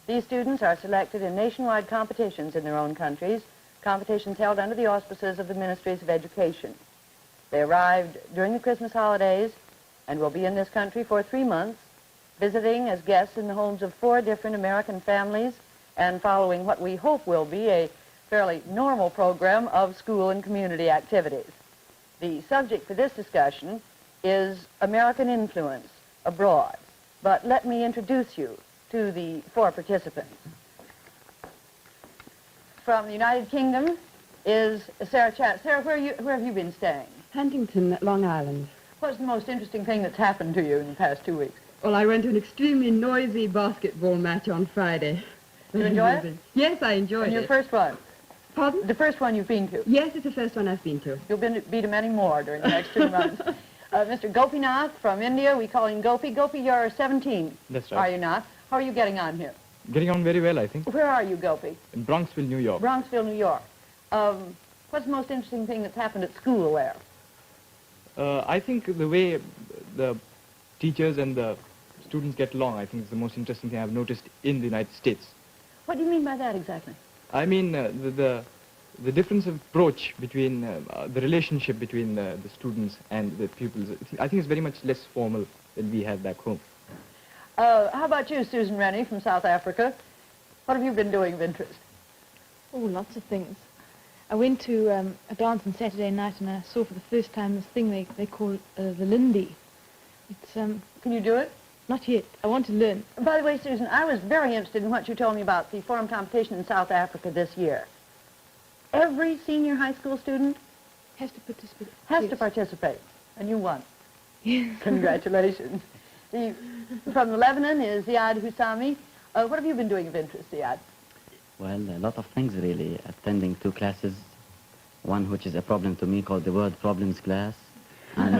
These students are selected in nationwide competitions in their own countries, competitions held under the auspices of the Ministries of Education. They arrived during the Christmas holidays and will be in this country for 3 months, visiting as guests in the homes of 4 different American families and following what we hope will be a fairly normal program of school and community activities. The subject for this discussion is American influence abroad. But let me introduce you to the 4 participants. From the United Kingdom is Sarah Chat. Sarah, where have you been staying? Huntington, Long Island. What's the most interesting thing that's happened to you in the past 2 weeks? Well, I went to an extremely noisy basketball match on Friday. Did you enjoy it? Yes, I enjoyed And it. your first one? Pardon? The first one you've been to? Yes, it's the first one I've been to. You'll be to many more during the next 2 months. Mr. Gopinath from India, we call him Gopi. Gopi, you're 17. That's right. Are you not? How are you getting on here? Getting on very well, I think. Where are you, Gopi? In Bronxville, New York. Bronxville, New York. What's the most interesting thing that's happened at school there? I think the way the teachers and the students get along, I think is the most interesting thing I've noticed in the United States. What do you mean by that exactly? I mean the difference of approach between the relationship between the students and the pupils. I think it's very much less formal than we have back home. How about you, Susan Rennie from South Africa? What have you been doing of interest? Oh, lots of things. I went to a dance on Saturday night and I saw for the first time this thing they call the Lindy. It's Can you do it? not yet. I want to learn. And by the way, Susan, I was very interested in what you told me about the forum competition in South Africa this year. Every senior high school student Has to participate. has Yes. to participate, and you won. Yes. Congratulations. From Lebanon is Ziad Husami. What have you been doing of interest, Ziad? Well, a lot of things really. Attending 2 classes, one which is a problem to me called the Word Problems class, and,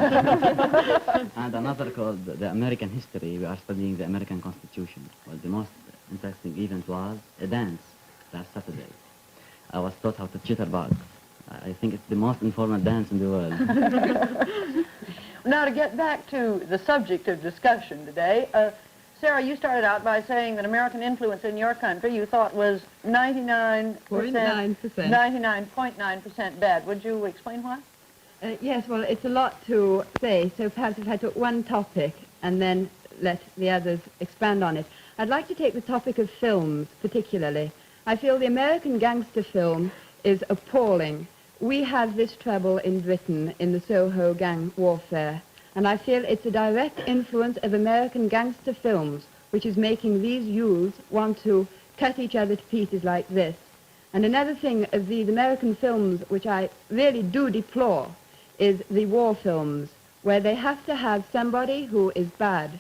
and another called the American History. We are studying the American Constitution. Well, the most interesting event was a dance last Saturday. I was taught how to jitterbug. I think it's the most informal dance in the world. Now, to get back to the subject of discussion today, Sarah, you started out by saying that American influence in your country you thought was 99.9% bad. Would you explain why? Yes, well, it's a lot to say, so perhaps if I took one topic and then let the others expand on it. I'd like to take the topic of films, particularly. I feel the American gangster film is appalling. We have this trouble in Britain in the Soho gang warfare, and I feel it's a direct influence of American gangster films which is making these youths want to cut each other to pieces like this. And another thing of these American films which I really do deplore is the war films, where they have to have somebody who is bad,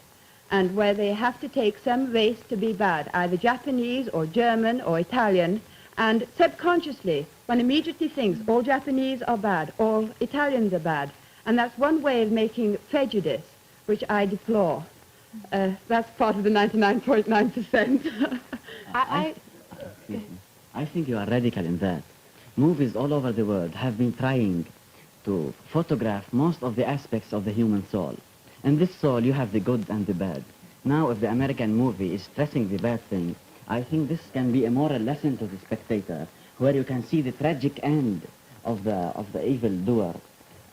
and where they have to take some race to be bad, either Japanese or German or Italian, and subconsciously one immediately thinks all Japanese are bad, all Italians are bad, and that's one way of making prejudice, which I deplore. That's part of the 99.9%. I think you are radical in that. Movies all over the world have been trying to photograph most of the aspects of the human soul. In this soul, you have the good and the bad. Now, if the American movie is stressing the bad thing, I think this can be a moral lesson to the spectator, where you can see the tragic end of the evil doer,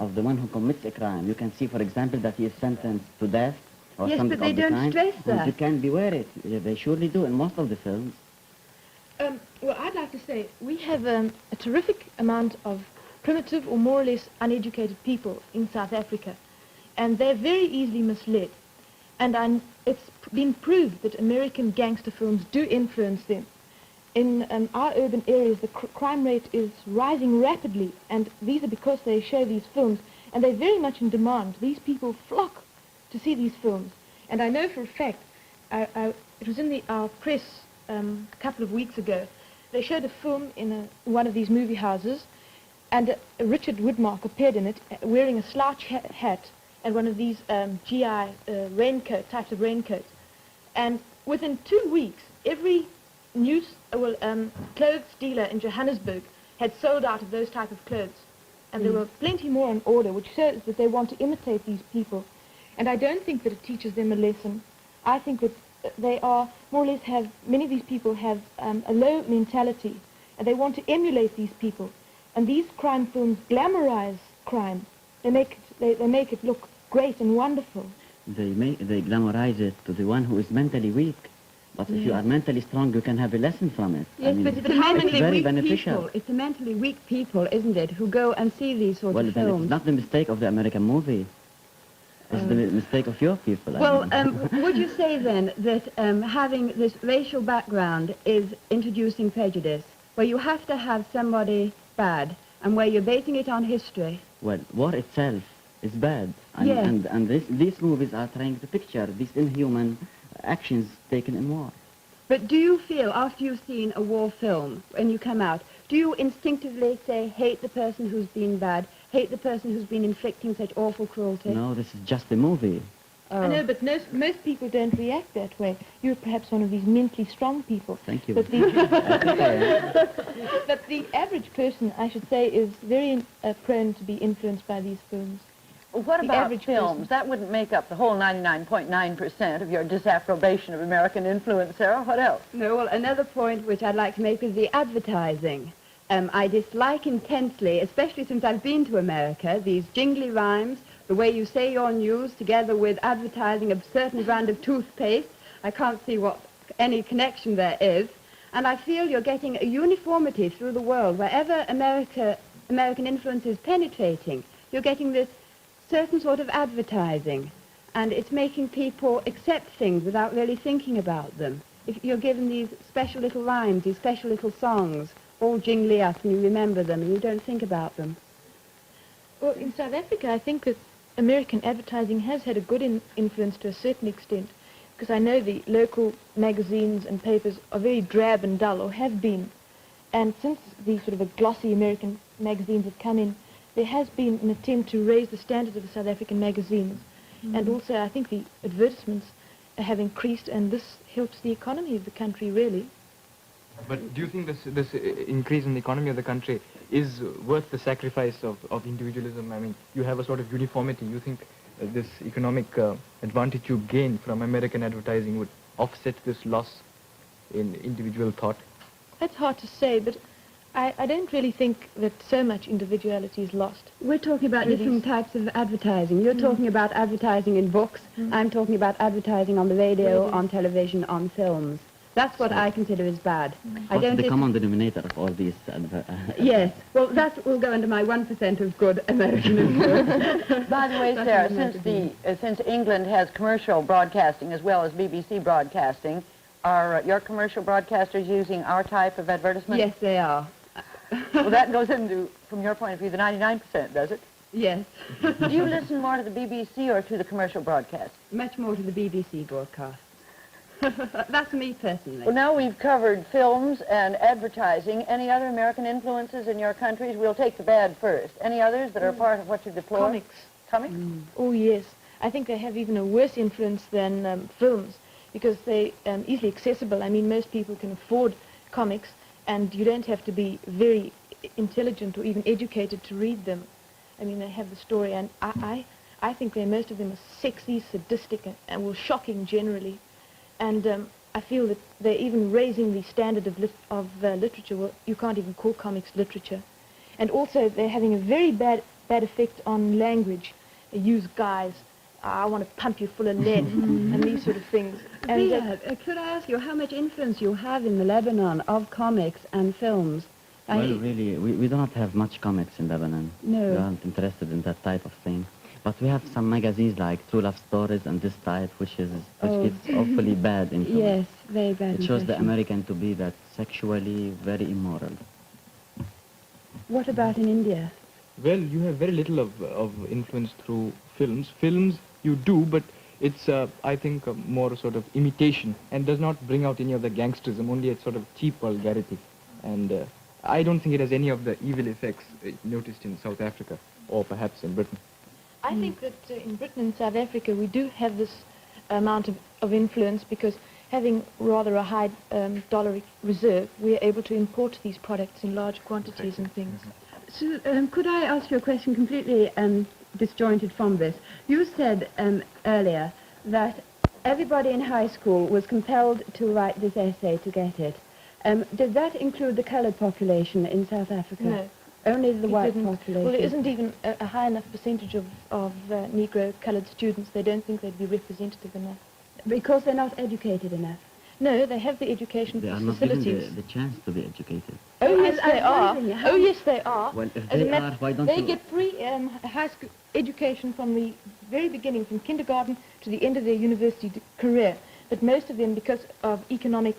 of the one who commits a crime. You can see, for example, that he is sentenced to death or Yes, something but they of the don't kind. stress that. And you can beware it. They surely do in most of the films. Well, I'd like to say we have a terrific amount of primitive or more or less uneducated people in South Africa, and they're very easily misled. And it's been proved that American gangster films do influence them. In our urban areas, the crime rate is rising rapidly, and these are because they show these films, and they're very much in demand. These people flock to see these films. And I know for a fact, it was in our press a couple of weeks ago, they showed a film in one of these movie houses, and Richard Woodmark appeared in it wearing a slouch hat and one of these GI types of raincoats. And within 2 weeks, every clothes dealer in Johannesburg had sold out of those type of clothes. And there were plenty more on order, which shows that they want to imitate these people. And I don't think that it teaches them a lesson. I think that they are more or less have, many of these people have a low mentality, and they want to emulate these people. And these crime films glamorize crime. They make it look great and wonderful. They glamorize it to the one who is mentally weak. But if you are mentally strong, you can have a lesson from it. Yes, I mean, but it's the mentally very weak beneficial. people. It's the mentally weak people, isn't it, who go and see these sort Well, of then films. it's not the mistake of the American movie. It's the mistake of your people. I Well, mean. would you say then that having this racial background is introducing prejudice, where you have to have somebody bad, and where you're basing it on history? Well, war itself is bad. Yes. And these movies are trying to picture these inhuman actions taken in war. But do you feel, after you've seen a war film, when you come out, do you instinctively say, hate the person who's been bad, hate the person who's been inflicting such awful cruelty? No, this is just a movie. Oh. I know, but most people don't react that way. You're perhaps one of these mentally strong people. Thank you. But the, I think I am. but the average person, I should say, is very prone to be influenced by these films. Well, what The about average films? person. That wouldn't make up the whole 99.9% of your disapprobation of American influence, Sarah. What else? No, well, another point which I'd like to make is the advertising. I dislike intensely, especially since I've been to America, these jingly rhymes, the way you say your news together with advertising a certain brand of toothpaste. I can't see what any connection there is. And I feel you're getting a uniformity through the world. Wherever American influence is penetrating, you're getting this certain sort of advertising. And it's making people accept things without really thinking about them. If you're given these special little rhymes, these special little songs, all jingly up, and you remember them, and you don't think about them. Well, in South Africa, I think that American advertising has had a good influence to a certain extent, because I know the local magazines and papers are very drab and dull, or have been. And since the sort of a glossy American magazines have come in, there has been an attempt to raise the standard of the South African magazines. And also, I think the advertisements have increased, and this helps the economy of the country, really. But do you think this increase in the economy of the country is worth the sacrifice of individualism? I mean, you have a sort of uniformity. You think this economic advantage you gain from American advertising would offset this loss in individual thought? That's hard to say, but I don't really think that so much individuality is lost. We're talking about Through different these- types of advertising. You're talking about advertising in books. I'm talking about advertising on the radio, on television, on films. That's what I consider as bad. I What's don't the think- common denominator of all these? Yes, well, that will go into my 1% of good American influence. By the way, That's Sarah, what I meant to since England has commercial broadcasting as well as BBC broadcasting, are your commercial broadcasters using our type of advertisement? Yes, they are. Well, that goes into, from your point of view, the 99%, does it? Yes. Do you listen more to the BBC or to the commercial broadcast? Much more to the BBC broadcast. That's me personally. Well, now we've covered films and advertising. Any other American influences in your countries? We'll take the bad first. Any others that are part of what you deplore? Comics. Comics? Oh, yes. I think they have even a worse influence than films, because they're easily accessible. I mean, most people can afford comics, and you don't have to be very intelligent or even educated to read them. I mean, they have the story, and I think most of them are sexy, sadistic, and well, shocking generally. And I feel that they're even raising the standard of literature. Well, you can't even call comics literature. And also, they're having a very bad effect on language. They use guys, I want to pump you full of lead, and these sort of things. And Ria, could I ask you how much influence you have in the Lebanon of comics and films? Well, really, we don't have much comics in Lebanon. No. We aren't interested in that type of thing. But we have some magazines like True Love Stories and this type, which gives awfully bad influence. Yes, very bad It shows the impression. American to be that sexually very immoral. What about in India? Well, you have very little of influence through films. Films you do, but it's, I think, more sort of imitation and does not bring out any of the gangsterism, only a sort of cheap vulgarity. And I don't think it has any of the evil effects noticed in South Africa or perhaps in Britain. I think that in Britain and South Africa we do have this amount of influence, because having rather a high dollar reserve, we are able to import these products in large quantities and things. So, could I ask you a question completely disjointed from this? You said earlier that everybody in high school was compelled to write this essay to get it. Did that include the coloured population in South Africa? No. Only the It white didn't. population? Well, there isn't even a high enough percentage of Negro coloured students. They don't think they'd be representative enough. Because they're not educated enough? No, they have the education They are not given facilities. the chance to be educated. Oh, yes, I they was are. wondering how- Oh, yes, they are. Well, if As a they matter- are, why don't they you... get free high school education from the very beginning, from kindergarten to the end of their university career. But most of them, because of economic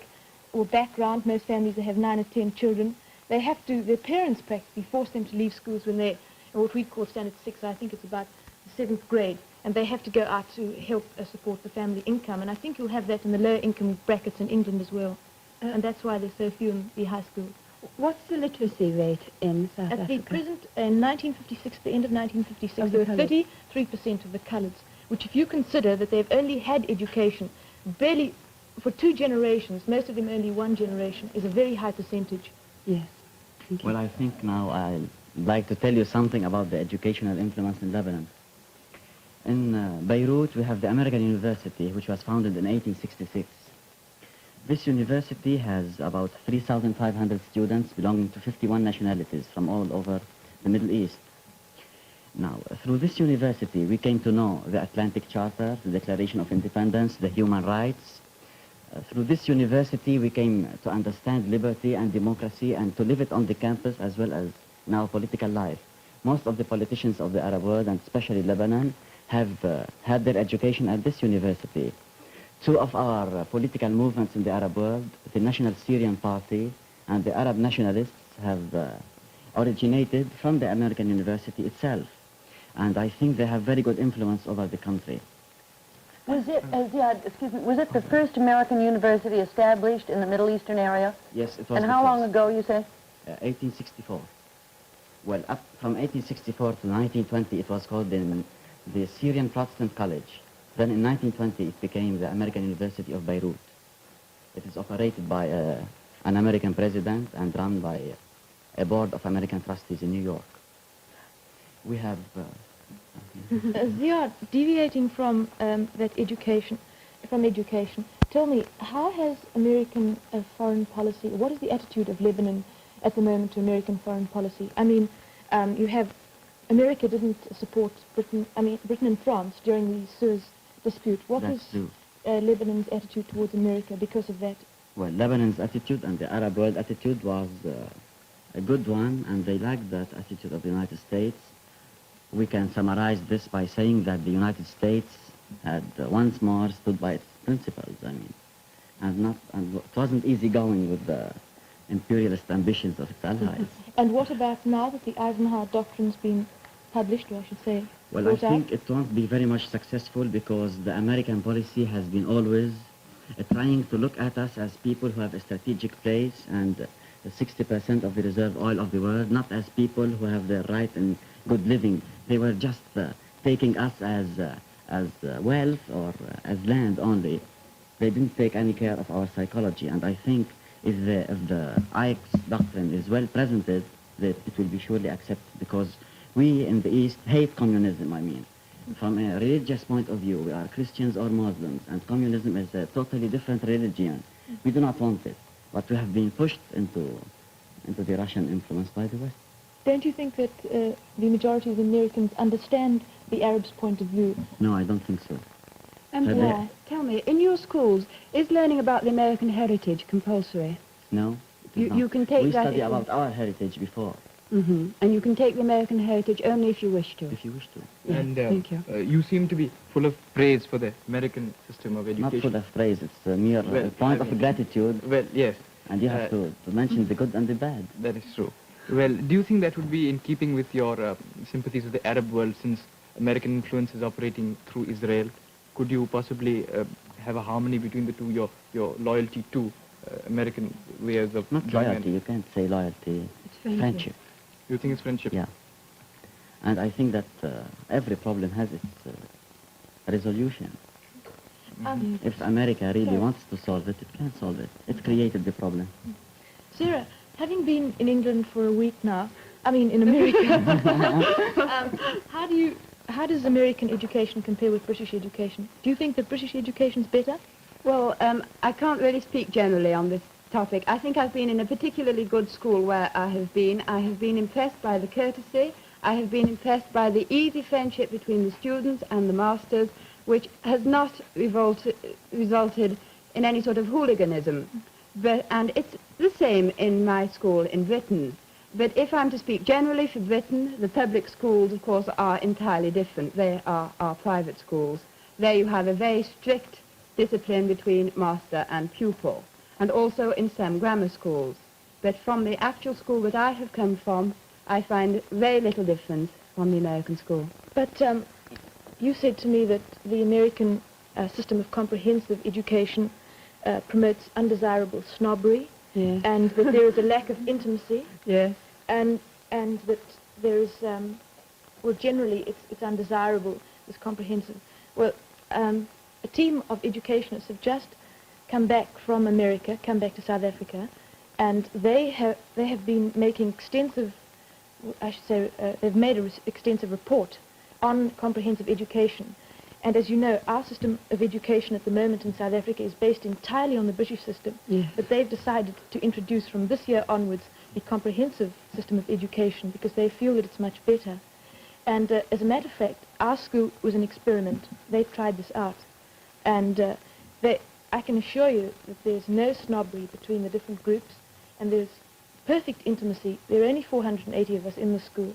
or background, most families that have 9 or 10 children, they have to, their parents practically force them to leave schools when they're in what we call standard 6, I think it's about the 7th grade, and they have to go out to help support the family income. And I think you'll have that in the lower income brackets in England as well. And that's why there's so few in the high schools. What's the literacy rate in South At Africa? the present, in 1956, the end of 1956, Of the there were colours. 33% of the coloureds, which if you consider that they've only had education, barely for 2 generations, most of them only 1 generation, is a very high percentage. Yes. Thank you. Well, I think now I'd like to tell you something about the educational influence in Lebanon. In Beirut, we have the American University, which was founded in 1866. This university has about 3,500 students belonging to 51 nationalities from all over the Middle East. Now, through this university, we came to know the Atlantic Charter, the Declaration of Independence, the human rights. Through this university, we came to understand liberty and democracy and to live it on the campus as well as in our political life. Most of the politicians of the Arab world, and especially Lebanon, have had their education at this university. 2 of our political movements in the Arab world, the National Syrian Party and the Arab Nationalists, have originated from the American University itself. And I think they have very good influence over the country. Was it, was it the first American university established in the Middle Eastern area? Yes, it was. And the how long first. ago, you say? 1864. Well, up from 1864 to 1920, it was called the Syrian Protestant College. Then in 1920, it became the American University of Beirut. It is operated by an American president and run by a board of American trustees in New York. We have... Ziad, deviating from that education, tell me, how has American foreign policy, what is the attitude of Lebanon at the moment to American foreign policy? I mean, you have, America didn't support Britain and France during the Suez dispute. What That's is true. Lebanon's attitude towards America because of that? Well, Lebanon's attitude and the Arab world attitude was a good one, and they liked that attitude of the United States. We can summarize this by saying that the United States had once more stood by its principles, and it wasn't easy going with the imperialist ambitions of its allies. And what about now that the Eisenhower Doctrine's been published, or I should say, Well, I brought out? think it won't be very much successful because the American policy has been always trying to look at us as people who have a strategic place and 60% of the reserve oil of the world, not as people who have their right and good living. They were just taking us as wealth or as land only. They didn't take any care of our psychology, and I think if the Ike's doctrine is well presented, that it will be surely accepted, because we in the East hate communism, From a religious point of view, we are Christians or Muslims, and communism is a totally different religion. We do not want it, but we have been pushed into the Russian influence by the West. Don't you think that the majority of Americans understand the Arabs' point of view? No, I don't think so. And tell me, in your schools, is learning about the American heritage compulsory? No? it is not. You can take we that... study about our heritage before, Mm-hmm. And you can take the American heritage only if you wish to? if you wish to. Yeah, And thank you. You seem to be full of praise for the American system of Not education. full of praise, it's a mere Well, point I of mean- gratitude, Well, yes, and you have to mention the good and the bad. that is true. Well, do you think that would be in keeping with your sympathies with the Arab world, since American influence is operating through Israel? Could you possibly have a harmony between the two, your loyalty to American ways of Not doing loyalty, it? you can't say loyalty, It's friendship. You think it's friendship? Yeah. And I think that every problem has its resolution. If America really Sorry. wants to solve it, it can solve it. It created the problem. Sarah, having been in England for a week now, in America, how do you how does American education compare with British education? Do you think that British education is better? Well, I can't really speak generally on this topic. I think I've been in a particularly good school where I have been. I have been impressed by the courtesy. I have been impressed by the easy friendship between the students and the masters, which has not resulted in any sort of hooliganism. And it's the same in my school in Britain. But if I'm to speak generally for Britain, the public schools, of course, are entirely different. They are our private schools. There you have a very strict discipline between master and pupil, and also in some grammar schools. But from the actual school that I have come from, I find very little difference from the American school. But you said to me that the American system of comprehensive education promotes undesirable snobbery, Yes. and that there is a lack of intimacy, Yes. and that there is, well, generally it's undesirable, this comprehensive. Well, a team of educationists have just come back from America, come back to South Africa, and they have been making extensive, I should say, they've made an extensive report on comprehensive education. And as you know, our system of education at the moment in South Africa is based entirely on the British system. Yes. But they've decided to introduce from this year onwards a comprehensive system of education because they feel that it's much better. And as a matter of fact, our school was an experiment. They tried this out. And I can assure you that there's no snobbery between the different groups, and there's perfect intimacy. There are only 480 of us in the school,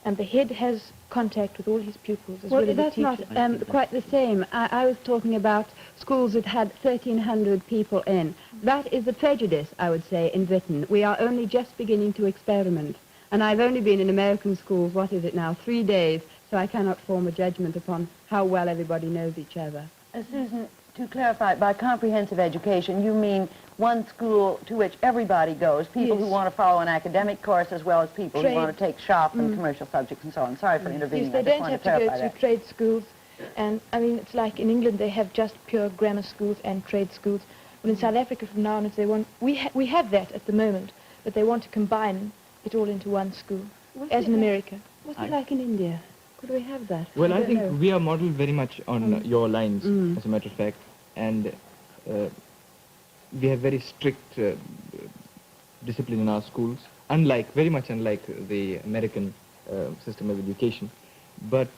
and the head has contact with all his pupils as well as the that's not teachers. quite the same. I was talking about schools that had 1,300 people in. That is a prejudice, I would say, in Britain. We are only just beginning to experiment. And I've only been in American schools, 3 days, so I cannot form a judgment upon how well everybody knows each other. Susan, to clarify, by comprehensive education, you mean one school to which everybody goes, people who Yes. want to follow an academic course as well as people who Trade. want to take shop and commercial subjects and so on. Sorry for intervening. Yes, they I just don't wanted have to to go clarify to that. trade schools. And, I mean, it's like in England they have just pure grammar schools and trade schools. But in South Africa from now on, if they want, we have that at the moment, but they want to combine it all into one school, as in America. What's it like in India? Could we have that? Well, I don't think know. we are modeled very much on your lines, as a matter of fact, and we have very strict discipline in our schools, very much unlike the American system of education. But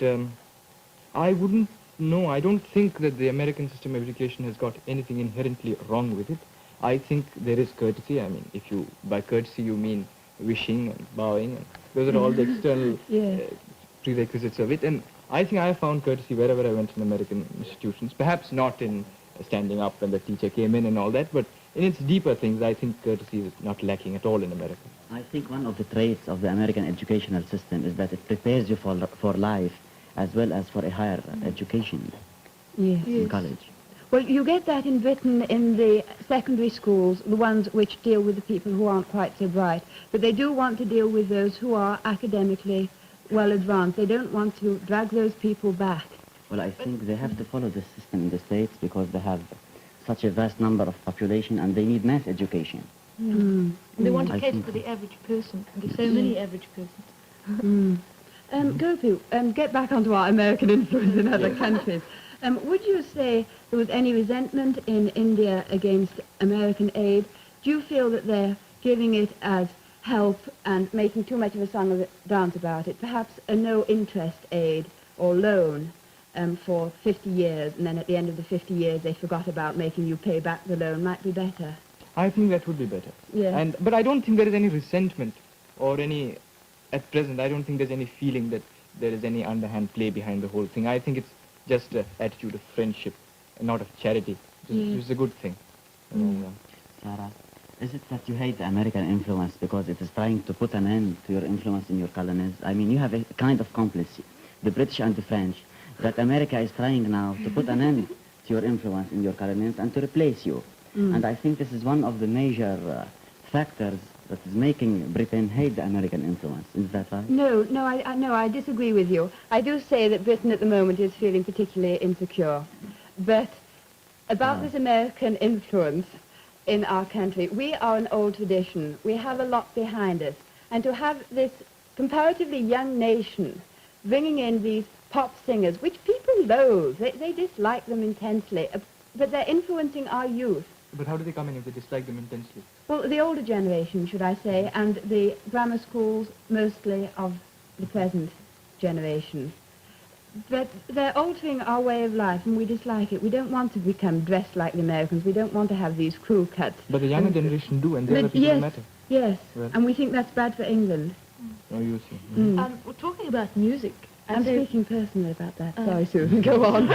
I wouldn't know, I don't think that the American system of education has got anything inherently wrong with it. I think there is courtesy. I mean, if you, by courtesy you mean wishing and bowing, and those are all the external Yes. prerequisites of it. And I think I found courtesy wherever I went in American institutions, perhaps not in standing up when the teacher came in and all that, but in its deeper things, I think courtesy is not lacking at all in America. I think one of the traits of the American educational system is that it prepares you for life as well as for a higher education Yes. in college. Well, you get that in Britain in the secondary schools, the ones which deal with the people who aren't quite so bright. But they do want to deal with those who are academically well advanced. They don't want to drag those people back. Well, I think they have to follow this system in the States because they have such a vast number of population and they need mass education. And they want to I cater think for the average person, and there's so many average persons. Gopu, get back onto our American influence in other countries. Would you say there was any resentment in India against American aid? Do you feel that they're giving it as help and making too much of a song and dance about it? Perhaps a no-interest aid or loan for 50 years, and then at the end of the 50 years they forgot about making you pay back the loan might be better. I think that would be better. Yeah. But I don't think there is any resentment or any, at present, I don't think there's any feeling that there is any underhand play behind the whole thing. I think it's just an attitude of friendship and not of charity, which is a good thing. Sarah, is it that you hate the American influence because it is trying to put an end to your influence in your colonies? I mean, you have a kind of complice, the British and the French, that America is trying now to put an end to your influence in your colonies and to replace you. And I think this is one of the major factors that is making Britain hate the American influence. Is that right? No, I disagree with you. I do say that Britain at the moment is feeling particularly insecure. But about this American influence in our country, we are an old tradition. We have a lot behind us. And to have this comparatively young nation bringing in these pop singers, which people loathe. They dislike them intensely, but they're influencing our youth. But how do they come in if they dislike them intensely? Well, the older generation, should I say, and the grammar schools mostly of the present generation. But they're altering our way of life, and we dislike it. We don't want to become dressed like the Americans. We don't want to have these crew cuts. But the younger generation do, and they're the people who matter. Yes, Well. and we think that's bad for England. Oh, you see. We're talking about music. I'm speaking personally about that. Sorry, Susan, go on.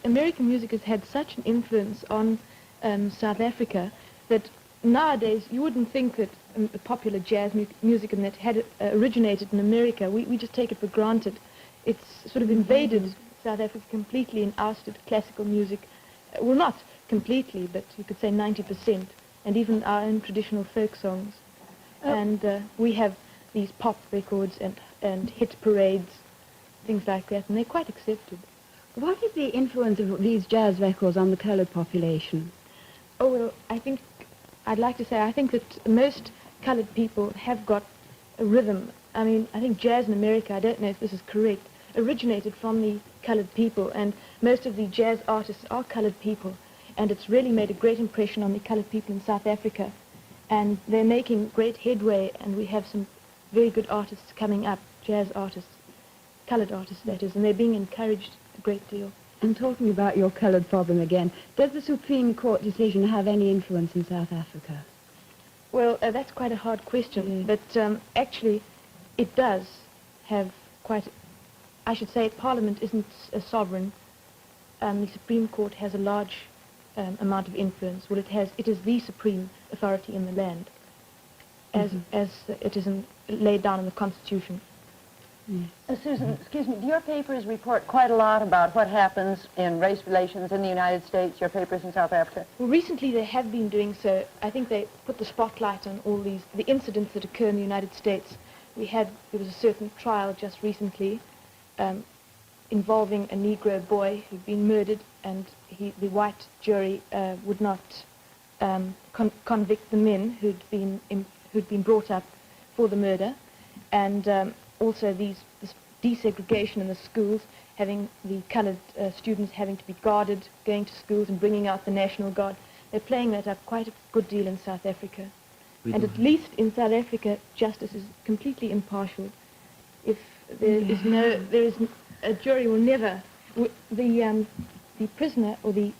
American music has had such an influence on South Africa that nowadays you wouldn't think that popular jazz music and that had originated in America. We just take it for granted. It's sort of invaded South Africa completely and ousted classical music. Well, not completely, but you could say 90%, and even our own traditional folk songs. And we have these pop records and hit parades, things like that, and they're quite accepted. What is the influence of these jazz records on the coloured population? Oh, well, I'd like to say, I think that most coloured people have got a rhythm. I mean, I think jazz in America, I don't know if this is correct, originated from the coloured people, and most of the jazz artists are coloured people, and it's really made a great impression on the coloured people in South Africa, and they're making great headway, and we have some very good artists coming up, jazz artists, coloured artists, that is, and they're being encouraged a great deal. And talking about your coloured problem again, does the Supreme Court decision have any influence in South Africa? Well, that's quite a hard question, but actually it does have quite, I should say Parliament isn't a sovereign. The Supreme Court has a large amount of influence. Well, it is the supreme authority in the land, as it is laid down in the Constitution. Susan, excuse me, do your papers report quite a lot about what happens in race relations in the United States, your papers in South Africa? Well, recently they have been doing so. I think they put the spotlight on all the incidents that occur in the United States. There was a certain trial just recently involving a Negro boy who'd been murdered, and the white jury would not convict the men who'd been brought up for the murder, and also this desegregation in the schools, having the coloured students having to be guarded, going to schools and bringing out the National Guard. They're playing that up quite a good deal in South Africa. And at least in South Africa, justice is completely impartial. If a jury will never, the prisoner,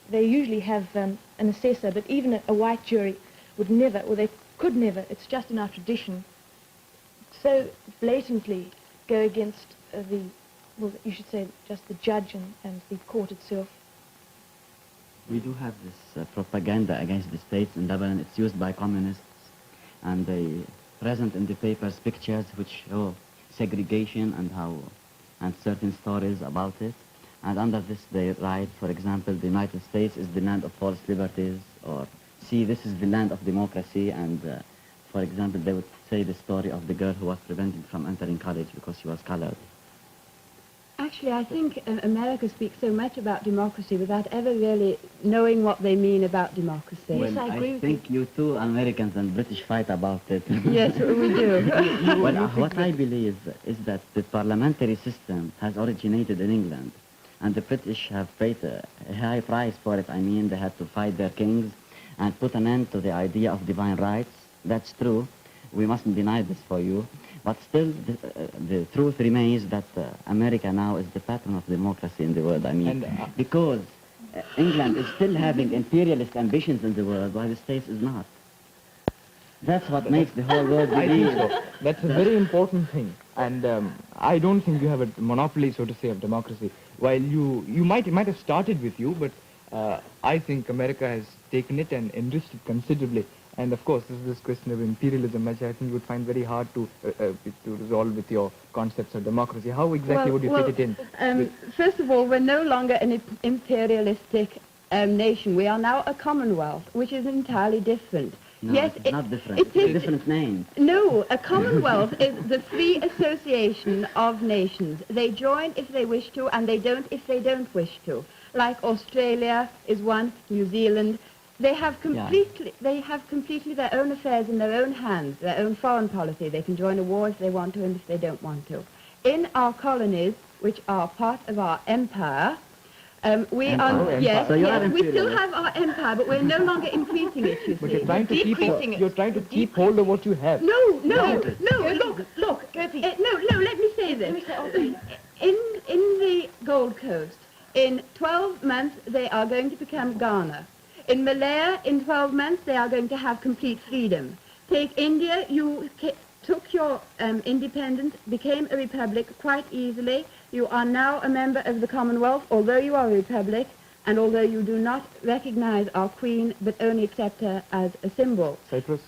they usually have an assessor, but even a white jury would never, or they could never, it's just in our tradition, so blatantly go against you should say just the judge and the court itself. We do have this propaganda against the states in Lebanon. It's used by communists, and they present in the papers pictures which show segregation and certain stories about it. And under this they write, for example, the United States is the land of false liberties, or see, this is the land of democracy, and for example, they would say the story of the girl who was prevented from entering college because she was colored. Actually, I think America speaks so much about democracy without ever really knowing what they mean about democracy. Yes, Well, I agree with think you two Americans and British fight about it. Yes, we do. Well, what I believe is that the parliamentary system has originated in England, and the British have paid a high price for it. I mean, they had to fight their kings and put an end to the idea of divine rights. That's true. We mustn't deny this for you. But still, the truth remains that America now is the pattern of democracy in the world. I mean, because England is still having imperialist ambitions in the world, while the States is not. That's what makes the whole world believe. So. That's a very important thing. And I don't think you have a monopoly, so to say, of democracy. While it might have started with you, but I think America has taken it and enriched it considerably. And of course, this question of imperialism, which I think you would find very hard to resolve with your concepts of democracy. How exactly would you fit it in? First of all, we're no longer an imperialistic nation. We are now a commonwealth, which is entirely different. No, yes, it's not different. It's a different name. No, a commonwealth is the free association of nations. They join if they wish to, and they don't if they don't wish to. Like Australia is one, New Zealand. They have completely their own affairs in their own hands, their own foreign policy. They can join a war if they want to and if they don't want to. in our colonies, which are part of our empire, we Empire. are, yes, So you are yes, we still imperialist. have our empire, but we're no longer increasing it, you But see. you're trying to keep decreasing it. you're trying to keep hold of what you have. No, look, Gertie. no, let me say this. In the Gold Coast, in 12 months, they are going to become Ghana. In Malaya, in 12 months, they are going to have complete freedom. Take India, you took your independence, became a republic quite easily. You are now a member of the Commonwealth, although you are a republic, and although you do not recognize our queen, but only accept her as a symbol. Cyprus?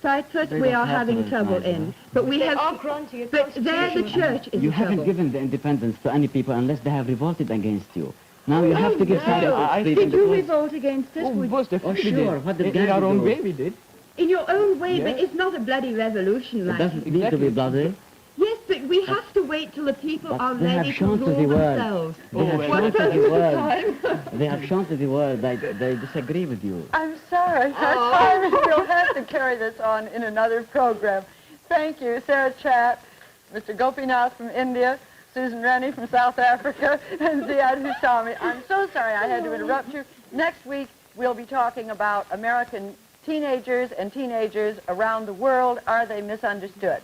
Cyprus, They we don't are have to having trouble recognize in. her. But we They have... are granting a But there the constitution. church is You in haven't trouble. given the independence to any people unless they have revolted against you. Now you have to give no. Cyprus I freedom Did you because- revolt against us? Oh, Would- most definitely sure. did. What did in Gandhi our own do? way we did. In your own way, but Yes. it's not a bloody revolution It like... doesn't need to be bloody. Yes, but we have to wait till the people But are they have ready to shown to rule the world. themselves. They have well, shown to What the world. time? They have shown to the world that they disagree with you. I'm sorry. Our time is, we'll have to carry this on in another program. Thank you, Sarah Chat, Mr. Gopinath from India, Susan Rennie from South Africa, and Ziad Houshami. I'm so sorry I had to interrupt you. Next week, we'll be talking about American teenagers and teenagers around the world. Are they misunderstood?